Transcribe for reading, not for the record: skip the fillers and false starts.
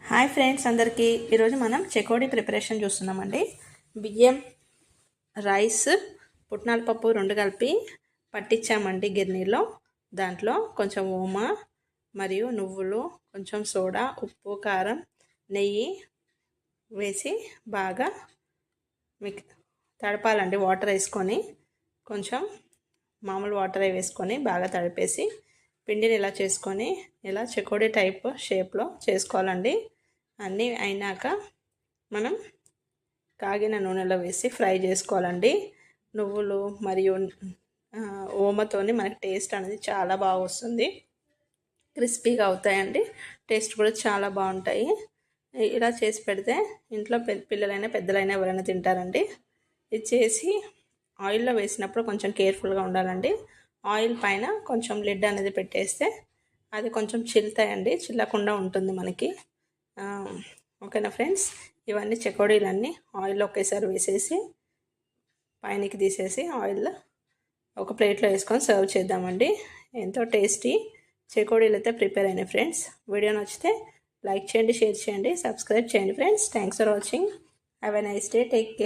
Hi friends అందరికీ ఈరోజు మనం చెకోడీ ప్రిపరేషన్ చూస్తున్నామండి. బియ్యం, రైస్, పుట్నాల పప్పు రెండు కలిపి పట్టించామండి గిన్నెలో. దాంట్లో కొంచెం ఓమ మరియు నువ్వులు, కొంచెం సోడా, ఉప్పు, కారం, నెయ్యి వేసి బాగా తడపాలండి. వాటర్ వేసుకొని కొంచెం మామూలు వాటర్ వేసుకొని బాగా తడిపేసి పిండిని ఇలా చేసుకొని ఇలా చెకోడీ టైప్ షేప్లో చేసుకోవాలండి. అన్నీ అయినాక మనం కాగిన నూనెలో వేసి ఫ్రై చేసుకోవాలండి. నువ్వులు మరియు ఓమతోని మనకి టేస్ట్ అనేది చాలా బాగా వస్తుంది. క్రిస్పీగా అవుతాయండి. టేస్ట్ కూడా చాలా బాగుంటాయి. ఇలా చేసి పెడితే ఇంట్లో పిల్లలైనా పెద్దలైనా ఎవరైనా తింటారండి. ఇది చేసి ఆయిల్లో వేసినప్పుడు కొంచెం కేర్ఫుల్గా ఉండాలండి. ఆయిల్ పైన కొంచెం లిడ్ అనేది పెట్టేస్తే అది కొంచెం చిల్లుతాయండి, చిల్లకుండా ఉంటుంది మనకి. ఓకేనా ఫ్రెండ్స్, ఇవన్నీ చెకోడీలన్నీ ఆయిల్లో ఒకేసారి వేసేసి పైనకి తీసేసి ఆయిల్లో ఒక ప్లేట్లో వేసుకొని సర్వ్ చేద్దామండి. ఎంతో టేస్టీ చెకోడీలు అయితే ప్రిపేర్ అయినాయి ఫ్రెండ్స్. వీడియో నచ్చితే లైక్ చేయండి, షేర్ చేయండి, సబ్స్క్రైబ్ చేయండి friends. Thanks for watching. Have a nice day. Take care.